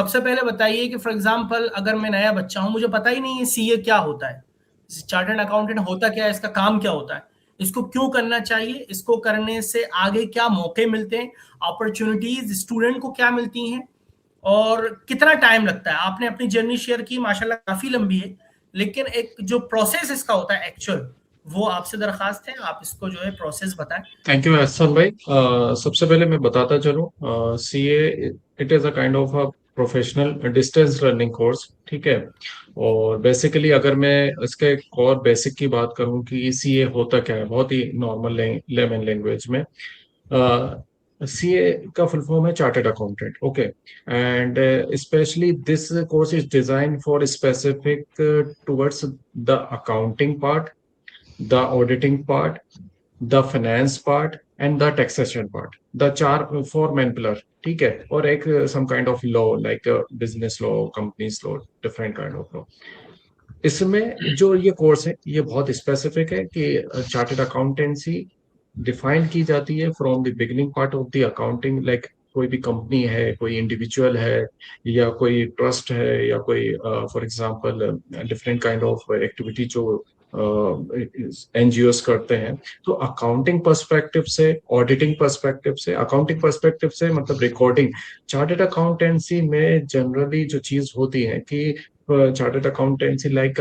सबसे पहले बताइए कि फॉर एग्जांपल अगर मैं नया बच्चा हूं, मुझे पता ही नहीं है सीए क्या होता है, चार्टर्ड अकाउंटेंट होता क्या है, इसका काम क्या होता है, इसको क्यों करना चाहिए, इसको करने से आगे क्या मौके मिलते हैं, अपॉर्चुनिटीज स्टूडेंट को क्या मिलती हैं, और कितना टाइम लगता है। आपने अपनी जर्नी शेयर की, माशाल्लाह काफी लंबी है, लेकिन एक जो प्रोसेस इसका होता है एक्चुअल, वो आपसे दरखास्त है, आप इसको जो है प्रोसेस बताएं। थैंक यू एहसान भाई। सबसे पहले मैं बताता चलूँ, CA it is a kind of a professional distance learning course, ठीक है। और बेसिकली अगर मैं इसके और बेसिक की बात करूँ कि सीए होता क्या है, बहुत ही नॉर्मल लेमन लैंग्वेज में, सीए का फुल फॉर्म है chartered accountant, okay. And specially this course is design for specific towards the accounting part, the auditing part, the finance part and the taxation part, the चार four main pillar, ठीक है। और एक some kind of law like business law, companies law, different kind of law. इसमें जो ये course है ये बहुत स्पेसिफिक है कि चार्टर्ड अकाउंटेंसी डिफाइन की जाती है from the beginning part of the accounting, like कोई भी कंपनी है, कोई इंडिविजुअल है, या कोई ट्रस्ट है, या कोई for example different kind of activity जो एनजीओस करते हैं। तो अकाउंटिंग पर्सपेक्टिव से, ऑडिटिंग पर्सपेक्टिव से, अकाउंटिंग पर्सपेक्टिव से मतलब रिकॉर्डिंग, चार्टर्ड अकाउंटेंसी में जनरली जो चीज होती है कि चार्टर्ड अकाउंटेंसी लाइक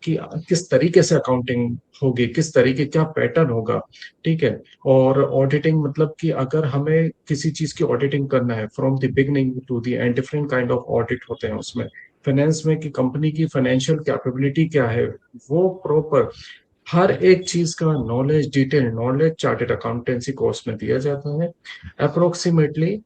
कि किस तरीके से अकाउंटिंग होगी, किस तरीके, क्या पैटर्न होगा, ठीक है। और ऑडिटिंग मतलब कि अगर हमें किसी चीज की ऑडिटिंग करना है from the beginning to the end, different kind of audit होते हैं उसमें। फाइनेंस में कि कंपनी की फाइनेंशियल कैपेबिलिटी क्या है, वो प्रॉपर हर एक चीज का knowledge, detail knowledge chartered accountancy course में दिया जाता है। Approximately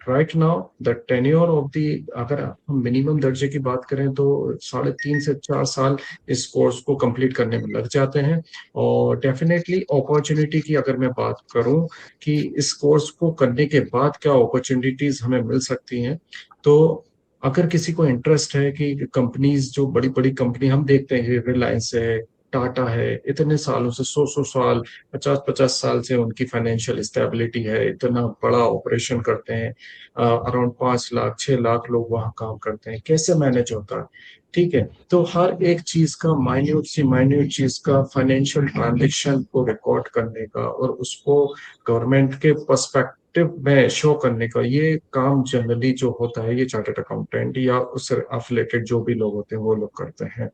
right now the tenure of the, अगर हम मिनिमम दर्जे की बात करें तो 3.5 से 4 साल इस कोर्स को कंप्लीट करने में लग जाते हैं। और डेफिनेटली अपॉर्चुनिटी की अगर मैं बात करूं कि इस कोर्स को करने के बाद क्या अपॉर्चुनिटीज हमें मिल सकती हैं, तो अगर किसी को इंटरेस्ट है कि कंपनीज, जो बड़ी बड़ी कंपनी हम देखते हैं, रिलायंस है, टाटा है, इतने सालों से, 100 100 साल, 50 50 साल से उनकी फाइनेंशियल स्टेबिलिटी है, इतना बड़ा ऑपरेशन करते हैं, अराउंड 5 लाख 6 लाख लोग वहां काम करते हैं, कैसे मैनेज होता है, ठीक है। तो हर एक चीज का, माइन्यूट सी माइन्यूट चीज का, फाइनेंशियल ट्रांजेक्शन को रिकॉर्ड करने का और उसको गवर्नमेंट के पर्सपेक्टिव में शो करने का, ये काम जनरली जो होता है ये चार्टर्ड अकाउंटेंट या उससे एफिलेटेड जो भी लोग होते हैं वो लोग करते हैं।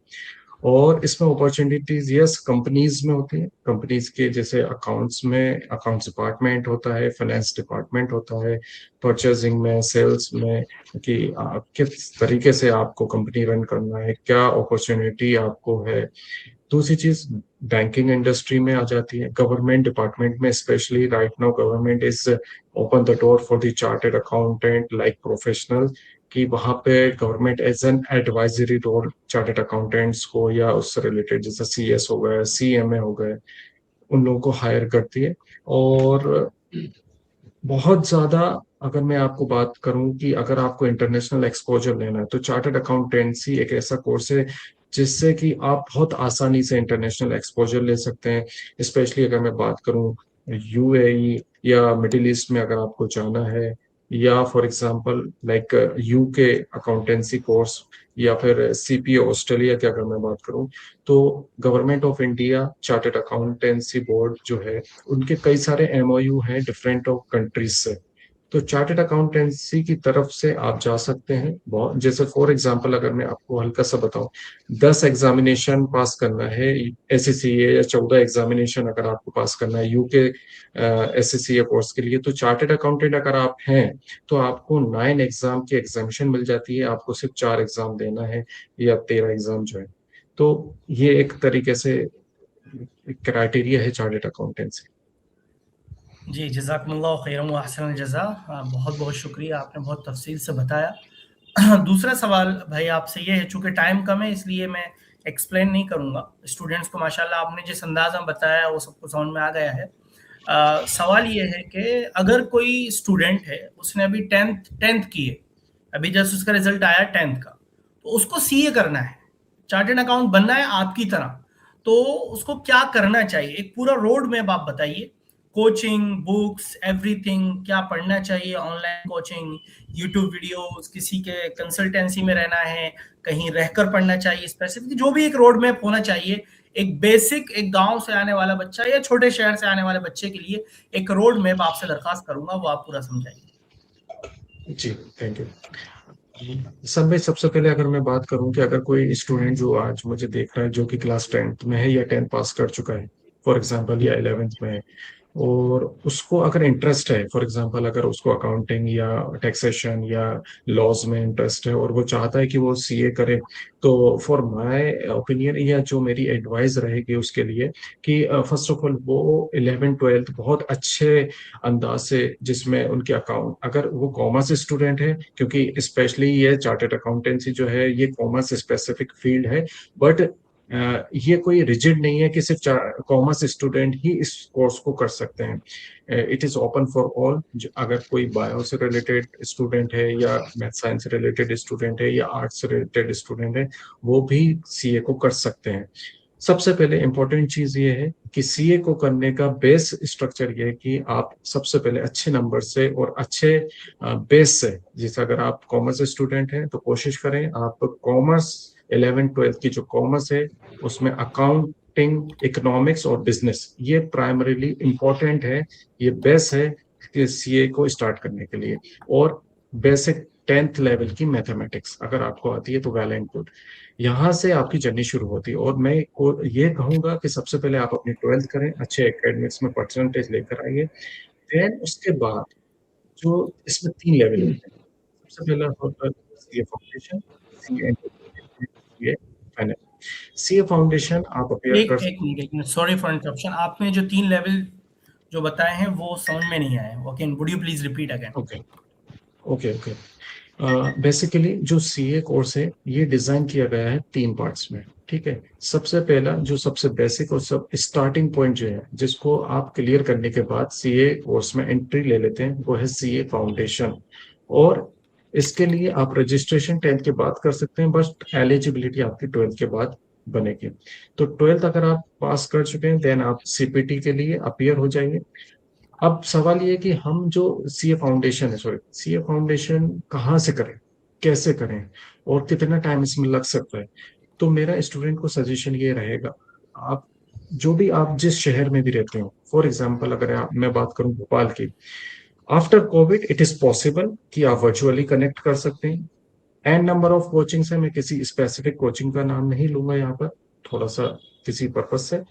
और इसमें अपॉर्चुनिटीज यस कंपनीज में होती है, कंपनीज के जैसे अकाउंट्स में अकाउंट्स डिपार्टमेंट होता है, फाइनेंस डिपार्टमेंट होता है, परचेजिंग में, सेल्स में, कि किस तरीके से आपको कंपनी रन करना है, क्या अपॉर्चुनिटी आपको है। दूसरी चीज बैंकिंग इंडस्ट्री में आ जाती है, गवर्नमेंट डिपार्टमेंट में, specially right now government is open the door for the chartered accountant like professional, कि वहां पे government as an advisory role chartered accountants को या उससे रिलेटेड जैसे सीएस हो गए, सीएमए हो गए, उन लोगों को हायर करती है। और बहुत ज्यादा अगर मैं आपको बात करूं कि अगर आपको इंटरनेशनल एक्सपोजर लेना है तो चार्टर्ड अकाउंटेंसी एक ऐसा कोर्स है जिससे कि आप बहुत आसानी से इंटरनेशनल एक्सपोजर ले सकते हैं। स्पेशली अगर मैं बात करूं यूएई या मिडिल ईस्ट में अगर आपको जाना है, या for example like UK accountancy course, या फिर सीपीए ऑस्ट्रेलिया की अगर मैं बात करूं, तो government of India chartered accountancy board जो है, उनके कई सारे एमओयू हैं डिफरेंट ऑफ कंट्रीज से। तो चार्टर्ड अकाउंटेंसी की तरफ से आप जा सकते हैं। बहुत जैसे फॉर एग्जांपल अगर मैं आपको हल्का सा बताऊं, 10 एग्जामिनेशन पास करना है एससीसीए, या 14 एग्जामिनेशन अगर आपको पास करना है यूके एससीसीए कोर्स के लिए, तो चार्टर्ड अकाउंटेंट अगर आप हैं तो आपको 9 एग्जाम की एग्जामिशन मिल जाती है, आपको सिर्फ 4 एग्जाम देना है, या 13 एग्जाम जो है। तो ये एक तरीके से क्राइटेरिया है चार्टर्ड अकाउंटेंसी। जी, जज़ाकमुल्लाह खैरन व अहसनल जज़ा। बहुत बहुत शुक्रिया, आपने बहुत तफसील से बताया। दूसरा सवाल भाई आपसे ये है, चूंकि टाइम कम है इसलिए मैं एक्सप्लेन नहीं करूंगा, स्टूडेंट्स को माशाल्लाह आपने जिस अंदाज में बताया वो सबको समझ में आ गया है। सवाल ये है कि अगर कोई स्टूडेंट है, उसने अभी टेंथ टेंथ की है, अभी जस्ट उसका रिजल्ट आया टेंथ का, तो उसको सीए करना है, चार्टर्ड अकाउंट बनना है आपकी तरह, तो उसको क्या करना चाहिए, एक पूरा रोड मैप आप बताइए, कोचिंग, बुक्स, एवरीथिंग, क्या पढ़ना चाहिए, ऑनलाइन कोचिंग, यूट्यूब वीडियोस, किसी के कंसल्टेंसी में रहना है, कहीं रहकर पढ़ना चाहिए, स्पेसिफिक जो भी एक रोड मैप होना चाहिए, एक बेसिक, एक गांव से आने वाला बच्चा या छोटे शहर से आने वाले बच्चे के लिए एक रोड मैप आपसे दरखास्त करूंगा, वो आप पूरा समझाइए। जी, थैंक यू। सर भाई, सबसे पहले अगर मैं बात करूं कि अगर कोई स्टूडेंट जो आज मुझे देख रहा है जो कि क्लास 10th में है या 10th पास कर चुका है फॉर एग्जांपल, या 11th में है, और उसको अगर इंटरेस्ट है, फॉर एग्जांपल अगर उसको अकाउंटिंग या टैक्सेशन या लॉज में इंटरेस्ट है और वो चाहता है कि वो सीए करे, तो फॉर माय ओपिनियन या जो मेरी एडवाइस रहेगी उसके लिए कि फर्स्ट ऑफ ऑल वो 11th 12th बहुत अच्छे अंदाज से, जिसमें उनके अकाउंट, अगर वो कॉमर्स स्टूडेंट है, क्योंकि स्पेशली ये चार्टर्ड अकाउंटेंसी जो है ये कॉमर्स स्पेसिफिक फील्ड है, बट ये कोई रिजिड नहीं है कि सिर्फ कॉमर्स स्टूडेंट ही इस कोर्स को कर सकते हैं। It is open for all. अगर कोई बायो से रिलेटेड स्टूडेंट है या मैथ साइंस से रिलेटेड स्टूडेंट है या आर्ट्स से रिलेटेड स्टूडेंट है, वो भी सीए को कर सकते हैं। सबसे पहले इंपॉर्टेंट चीज ये है कि सीए को करने का बेस स्ट्रक्चर ये है कि आप सबसे पहले अच्छे नंबर से और अच्छे बेस से, जैसे अगर आप कॉमर्स स्टूडेंट हैं तो कोशिश करें आप कॉमर्स 11th 12th की जो कॉमर्स है उसमें अकाउंटिंग, इकोनॉमिक्स और बिजनेस, ये प्राइमरीली इंपॉर्टेंट है, ये बेस है कि सीए को स्टार्ट करने के लिए। और बेसिक 10th लेवल की मैथमेटिक्स अगर आपको आती है तो वेल एंड गुड, यहाँ से आपकी जर्नी शुरू होती है। और मैं ये कहूंगा कि सबसे पहले आप अपनी 12th करें, अच्छे एकेडमिक्स में परसेंटेज लेकर आइए, देन उसके बाद जो इसमें 3 लेवल होते हैं। सबसे पहला होता है CA foundation, CA intermediate, CA final. CA foundation आप अपेयर एक कर एक मिनट, एक मिनट, सॉरी फॉर इंटरप्शन, आपने जो 3 लेवल जो बताए हैं वो समझ में नहीं आए। Okay, would you please repeat again? Okay, okay, okay. Basically जो सीए कोर्स है ये डिजाइन किया गया है 3 पार्ट्स में, ठीक है। सबसे पहला जो सबसे बेसिक और सब स्टार्टिंग पॉइंट जो है जिसको आप क्लियर करने के बाद सीए कोर्स में एंट्री ले लेते हैं, वो है सीए फाउंडेशन। और इसके लिए आप रजिस्ट्रेशन 10th के बाद कर सकते हैं, बस एलिजिबिलिटी आपकी 12th के बाद बनेगी। तो 12th अगर आप पास कर चुके हैं देन आप सीपीटी के लिए अपियर हो जाइए। अब सवाल ये है कि हम जो सीए फाउंडेशन है, सॉरी, सीए फाउंडेशन कहाँ से करें, कैसे करें और कितना टाइम इसमें लग सकता है। तो मेरा स्टूडेंट को सजेशन ये रहेगा, आप जो भी आप जिस शहर में भी रहते हो, फॉर एग्जांपल अगर मैं बात करूं भोपाल की, after Covid it is possible कि आप वर्चुअली कनेक्ट कर सकते हैं। एन नंबर ऑफ कोचिंग है, मैं किसी स्पेसिफिक कोचिंग का नाम नहीं लूंगा यहाँ पर, थोड़ा सा किसी पर्पज से।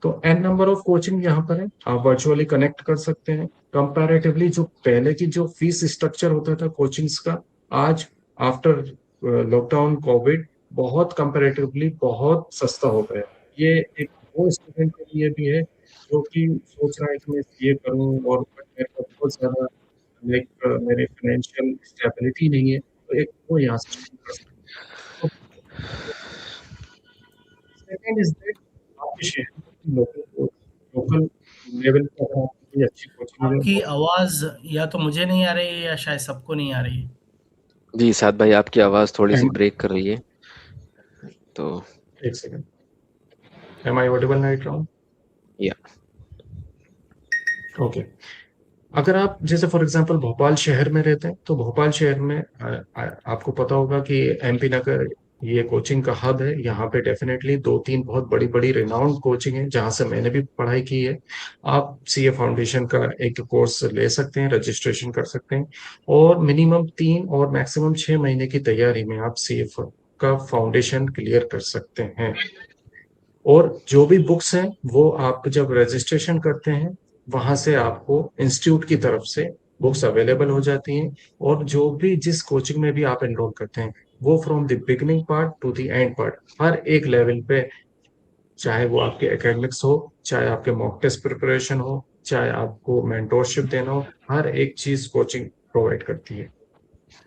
तो एन नंबर ऑफ कोचिंग यहाँ पर है, आप वर्चुअली कनेक्ट कर सकते हैं। कंपैरेटिवली जो पहले की जो फीस स्ट्रक्चर होता था कोचिंग्स का, आज आफ्टर लॉकडाउन कोविड बहुत कंपैरेटिवली बहुत सस्ता हो गया है। ये एक वो स्टूडेंट के लिए भी है जो कि सोच रहा है कि मैं ये करूँ और मेरे को बहुत ज्यादा लाइक मेरे फाइनेंशियल स्टेबिलिटी नहीं है, तो एक वो यहाँ से शुरू कर सकते हैं। सेकंड इज दैट आपके शहर में लोकल लोकल लेवल पे अगर आपकी कोई अच्छी कोचिंग है आपकी वो, आवाज या तो मुझे नहीं आ रही है या शायद सबको नहीं आ रही है। जी साद भाई, आपकी आवाज़ थोड़ी सी एम ब्रेक कर रही है तो। एक second, am I audible right now? या ओके। अगर आप जैसे फॉर एग्जांपल भोपाल शहर में रहते हैं तो भोपाल शहर में आपको पता होगा कि एमपी नगर ये कोचिंग का हब है। यहाँ पे डेफिनेटली 2 3 बहुत बड़ी बड़ी रिनाउंड कोचिंग है जहाँ से मैंने भी पढ़ाई की है। आप सीए फाउंडेशन का एक कोर्स ले सकते हैं, रजिस्ट्रेशन कर सकते हैं, और मिनिमम 3 और मैक्सिमम 6 महीने की तैयारी में आप सीए का फाउंडेशन क्लियर कर सकते हैं। और जो भी बुक्स हैं वो आप जब रजिस्ट्रेशन करते हैं वहां से आपको इंस्टीट्यूट की तरफ से बुक्स अवेलेबल हो जाती हैं। और जो भी जिस कोचिंग में भी आप एनरोल करते हैं वो from the beginning part to the end part हर एक लेवल पे, चाहे वो आपके एकेडमिक्स हो, चाहे आपके मॉक टेस्ट प्रिपरेशन हो, चाहे आपको मेंटोरशिप देना हो, हर एक चीज कोचिंग प्रोवाइड करती है।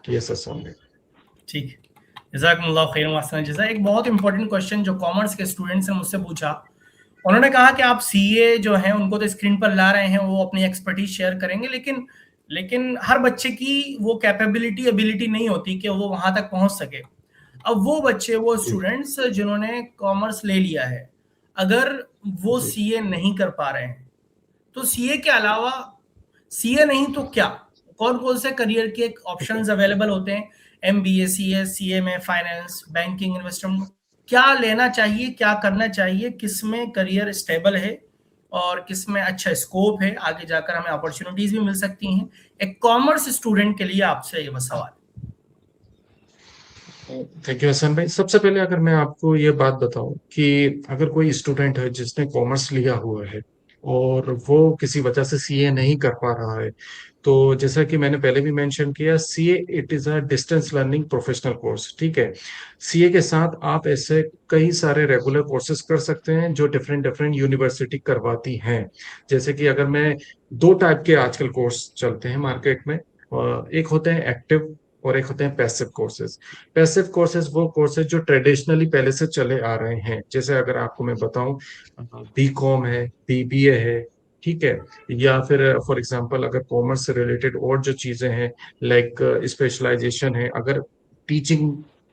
ये सर समझे। ठीक है, जज़ाकुमुल्लाह खैरन व अहसन जज़ा। एक बहुत इंपॉर्टेंट क्वेश्चन जो कॉमर्स के स्टूडेंट्स ने मुझसे पूछा, उन्होंने कहा कि आप सीए जो हैं उनको तो स्क्रीन पर ला रहे हैं, वो अपनी एक्सपर्टीज शेयर करेंगे, लेकिन लेकिन हर बच्चे की वो कैपेबिलिटी एबिलिटी नहीं होती कि वो वहां तक पहुंच सके। अब वो बच्चे, वो जी, स्टूडेंट्स जिन्होंने कॉमर्स ले लिया है, अगर वो जी, सीए नहीं कर पा रहे हैं, तो सीए के अलावा, सीए नहीं तो क्या, कौन कौन से करियर के ऑप्शंस अवेलेबल होते हैं? एमबीए, सीएस, सीए में फाइनेंस, बैंकिंग, इन्वेस्टमेंट, क्या लेना चाहिए, क्या करना चाहिए, किस में करियर स्टेबल है और किस में अच्छा स्कोप है, आगे जाकर हमें अपॉर्चुनिटीज भी मिल सकती हैं? एक कॉमर्स स्टूडेंट के लिए आपसे ये सवाल। थैंक यू हसन भाई। सबसे पहले अगर मैं आपको ये बात बताऊं कि अगर कोई स्टूडेंट है जिसने कॉमर्स लिया हुआ है और वो किसी वजह से सीए नहीं कर पा रहा है, तो जैसा कि मैंने पहले भी मेंशन किया, CA it is a distance learning professional course, ठीक है। सीए के साथ आप ऐसे कई सारे रेगुलर कोर्सेज कर सकते हैं जो डिफरेंट डिफरेंट यूनिवर्सिटी करवाती हैं। जैसे कि अगर मैं, दो टाइप के आजकल कोर्स चलते हैं मार्केट में, एक होते हैं एक्टिव और एक होते हैं पैसिव कोर्सेज। पैसिव कोर्सेज वो कोर्सेज जो ट्रेडिशनली पहले से चले आ रहे हैं, जैसे अगर आपको मैं बताऊं, बीकॉम है, बीबीए है, ठीक है, या फिर फॉर एग्जांपल अगर कॉमर्स से रिलेटेड और जो चीजें हैं, लाइक स्पेशलाइजेशन है, अगर टीचिंग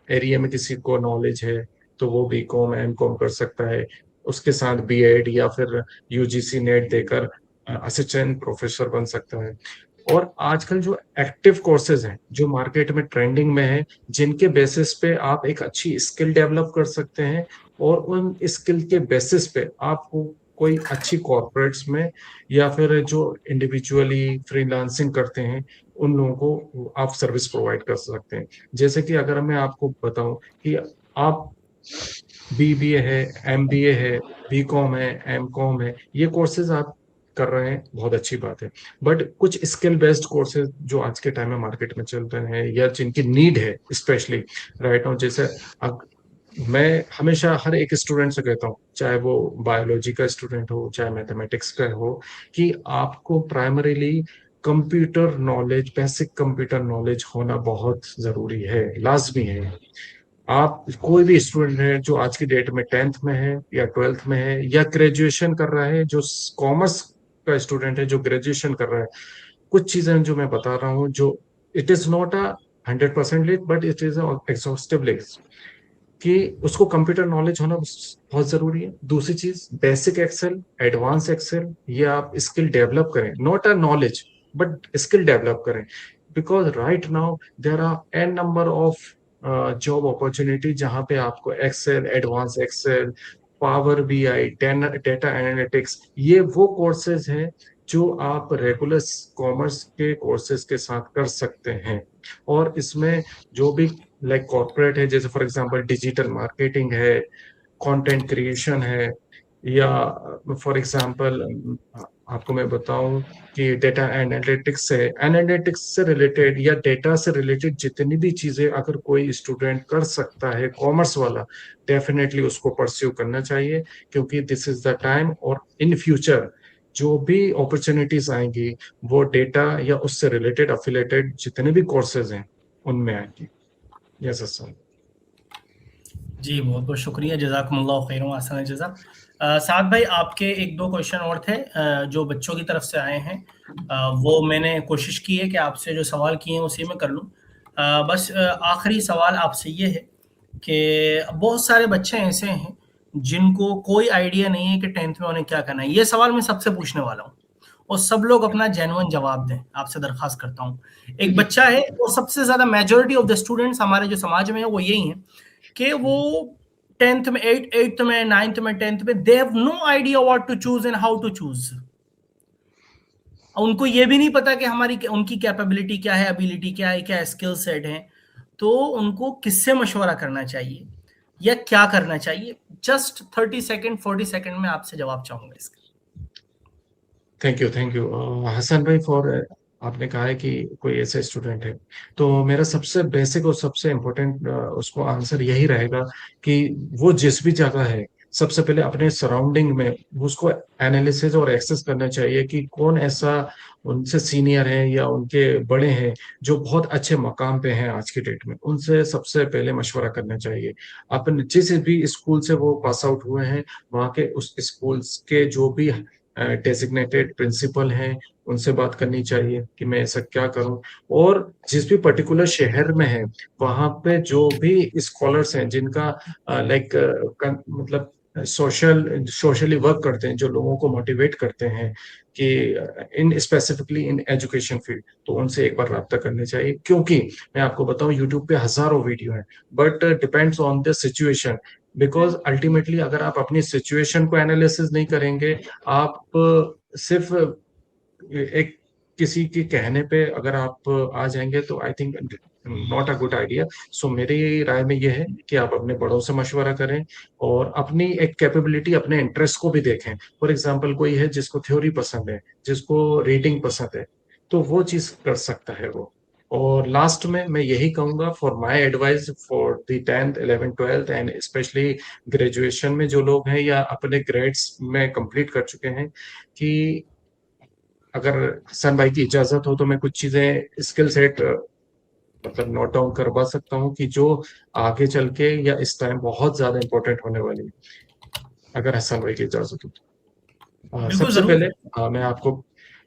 एरिया में किसी को नॉलेज है तो वो बीकॉम एमकॉम कर सकता है, उसके साथ बीएड या फिर यूजीसी नेट देकर असिस्टेंट प्रोफेसर बन सकता है। और आजकल जो एक्टिव कोर्सेज हैं जो मार्केट में ट्रेंडिंग में है, जिनके बेसिस पे आप एक अच्छी स्किल डेवलप कर सकते हैं, और उन स्किल के बेसिस पे आपको कोई अच्छी कॉर्पोरेट्स में या फिर जो इंडिविजुअली फ्रीलांसिंग करते हैं उन लोगों को आप सर्विस प्रोवाइड कर सकते हैं। जैसे कि अगर मैं आपको बताऊं कि आप बीबीए है, एमबीए है, बीकॉम है, एमकॉम है, ये कोर्सेज आप कर रहे हैं, बहुत अच्छी बात है। बट कुछ स्किल बेस्ड कोर्सेज जो आज के टाइम में मार्केट में चल रहे हैं या जिनकी नीड है स्पेशली राइट नाउ, जैसे मैं हमेशा हर एक स्टूडेंट से कहता हूँ, चाहे वो बायोलॉजी का स्टूडेंट हो चाहे मैथमेटिक्स का हो, कि आपको primarily computer knowledge, basic computer knowledge होना बहुत जरूरी है, लाजमी है। आप कोई भी स्टूडेंट है जो आज की डेट में 10th में है या 12th में है या ग्रेजुएशन कर रहा है, जो कॉमर्स का स्टूडेंट है जो ग्रेजुएशन कर रहा है, कुछ चीजें जो मैं बता रहा हूँ, जो it is not a 100% list but it is exhaustive list, कि उसको कंप्यूटर नॉलेज होना बहुत जरूरी है। दूसरी चीज, बेसिक एक्सेल, एडवांस एक्सेल, ये आप स्किल डेवलप करें, not a knowledge but skill develop करें, because right now there are an number of job opportunity जहां पे आपको Excel, advance Excel, power BI, data analytics, ये वो कोर्सेज हैं जो आप रेगुलर कॉमर्स के कोर्सेज के साथ कर सकते हैं। और इसमें जो भी लाइक कॉर्पोरेट है, जैसे फॉर एग्जांपल डिजिटल मार्केटिंग है, कंटेंट क्रिएशन है, या फॉर एग्जांपल आपको मैं बताऊं कि डेटा एनालिटिक्स से रिलेटेड या डेटा से रिलेटेड जितनी भी चीजें अगर कोई स्टूडेंट कर सकता है कॉमर्स वाला, डेफिनेटली उसको परस्यू करना चाहिए, क्योंकि दिस इज द टाइम। और इन फ्यूचर जो भी अपॉर्चुनिटीज आएंगी वो डेटा या उससे रिलेटेड अफिलेटेड जितने भी कोर्सेज हैं उनमें आएंगी। Yes sir. जी बहुत बहुत शुक्रिया, जज़ाकुमुल्लाह खैरन व अहसन जज़ा। साद भाई, आपके एक दो क्वेश्चन और थे जो बच्चों की तरफ से आए हैं, वो मैंने कोशिश की है कि आपसे जो सवाल किए हैं उसी में कर लूँ। बस आखिरी सवाल आपसे ये है कि बहुत सारे बच्चे ऐसे हैं जिनको कोई आइडिया नहीं है कि 10th में उन्हें क्या करना है। ये सवाल मैं सबसे पूछने वाला हूँ और सब लोग अपना जेन्युइन जवाब दें, आपसे दरख्वास्त करता हूँ। एक बच्चा है, और सबसे ज्यादा मेजोरिटी ऑफ द स्टूडेंट्स हमारे जो समाज में है वो यही है कि वो 10th में, 8th में, 9th में, 10th में, they have no idea what to choose and how to choose. उनको ये भी नहीं पता कि हमारी उनकी कैपेबिलिटी क्या है, एबिलिटी क्या है, क्या स्किल सेट है। तो उनको किससे मशवरा करना चाहिए या क्या करना चाहिए? जस्ट 30 सेकंड 40 सेकंड में आपसे जवाब चाहूंगा इसका। थैंक यू हसन भाई फॉर, आपने कहा है कि कोई ऐसा स्टूडेंट है, तो मेरा सबसे बेसिक और सबसे इम्पोर्टेंट उसको आंसर यही रहेगा कि वो जिस भी जगह है, सबसे पहले अपने सराउंडिंग में उसको एनालिसिस और एक्सेस करना चाहिए कि कौन ऐसा उनसे सीनियर है या उनके बड़े हैं जो बहुत अच्छे मकाम पे हैं आज की डेट में, उनसे सबसे पहले मशवरा करना चाहिए। अपन जिस भी स्कूल से वो पास आउट हुए हैं, वहाँ के उस स्कूल के जो भी डेजिग्नेटेड प्रिंसिपल हैं, उनसे बात करनी चाहिए कि मैं ऐसा क्या करूं। और जिस भी पर्टिकुलर शहर में है, वहां पे जो भी स्कॉलर्स हैं जिनका लाइक मतलब सोशली वर्क करते हैं, जो लोगों को मोटिवेट करते हैं कि इन स्पेसिफिकली इन एजुकेशन फील्ड, तो उनसे एक बार रब्ता करनी चाहिए। क्योंकि मैं आपको बताऊं, यूट्यूब पे हजारों वीडियो हैं, but depends on the situation. Because ultimately अगर आप अपनी सिचुएशन को एनालिसिस नहीं करेंगे, आप सिर्फ एक किसी के कहने पे अगर आप आ जाएंगे, तो I think not a good idea. So मेरी राय में यह है कि आप अपने बड़ों से मशवरा करें और अपनी एक कैपेबिलिटी, अपने इंटरेस्ट को भी देखें। फॉर एग्जांपल, कोई है जिसको थ्योरी पसंद है, जिसको रीडिंग पसंद है, तो वो चीज कर सकता है वो। और लास्ट में मैं यही कहूंगा, for my advice for the 10th 11th 12th and specially graduation में जो लोग हैं या अपने ग्रेड्स में कंप्लीट कर चुके हैं, कि अगर हसन भाई की इजाजत हो तो मैं कुछ चीजें स्किल सेट मतलब नोट डाउन करवा सकता हूँ, कि जो आगे चल के या इस टाइम बहुत ज्यादा इंपॉर्टेंट होने वाली है, अगर हसन भाई की इजाजत हो तो। बिल्कुल सबसे जरूर। पहले मैं आपको,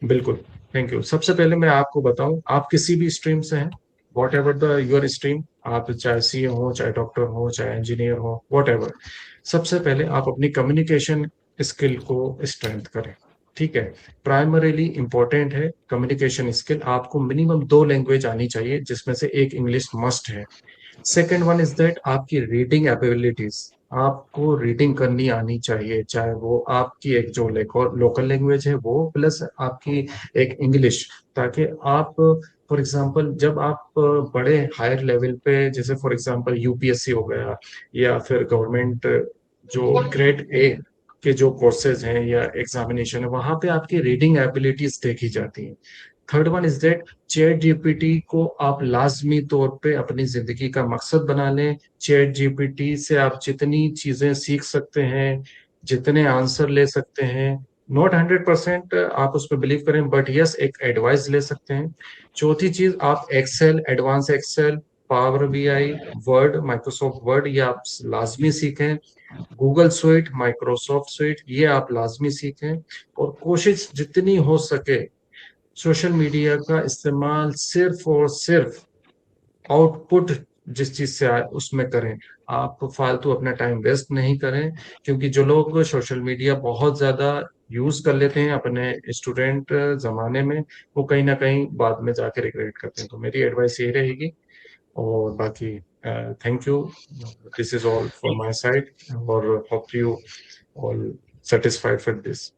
बिल्कुल, थैंक यू। सबसे पहले मैं आपको बताऊं, आप किसी भी स्ट्रीम से हैं, what ever the your stream, आप चाहे सीए हो, चाहे डॉक्टर हो, चाहे इंजीनियर हो, वॉट एवर, सबसे पहले आप अपनी कम्युनिकेशन स्किल को स्ट्रेंथ करें। ठीक है, प्राइमरीली इंपॉर्टेंट है कम्युनिकेशन स्किल। आपको मिनिमम 2 लैंग्वेज आनी चाहिए, जिसमें से एक इंग्लिश मस्ट है। सेकेंड वन इज दैट आपकी रीडिंग एबिलिटीज, आपको रीडिंग करनी आनी चाहिए, चाहे वो आपकी एक जो लोकल लैंग्वेज है वो, प्लस आपकी एक इंग्लिश, ताकि आप फॉर एग्जांपल जब आप बड़े हायर लेवल पे, जैसे फॉर एग्जांपल यूपीएससी हो गया, या फिर गवर्नमेंट जो ग्रेड ए के जो कोर्सेज हैं या एग्जामिनेशन है, वहां पे आपकी रीडिंग एबिलिटीज देखी जाती हैं। Third one is that chat GPT को आप लाजमी तौर पे अपनी जिंदगी का मकसद बना लें। चैट जीपीटी से आप जितनी चीजें सीख सकते हैं, जितने आंसर ले सकते हैं, नॉट 100% आप उस पर बिलीव करें, बट यस एक एडवाइस ले सकते हैं। चौथी चीज, आप excel, advance Excel, power BI, word, Microsoft word, ये आप लाजमी सीखें। गूगल स्वीट, माइक्रोसॉफ्ट स्वीट, ये आप लाजमी सीखें। और कोशिश जितनी हो सके सोशल मीडिया का इस्तेमाल सिर्फ और सिर्फ आउटपुट जिस चीज से आए उसमें करें। आप फालतू अपना टाइम वेस्ट नहीं करें, क्योंकि जो लोग सोशल मीडिया बहुत ज्यादा यूज कर लेते हैं अपने स्टूडेंट जमाने में, वो कहीं ना कहीं बाद में जाके रिग्रेट करते हैं। तो मेरी एडवाइस ये रहेगी। और बाकी thank you, this is all from my side, और hope you all satisfied with this.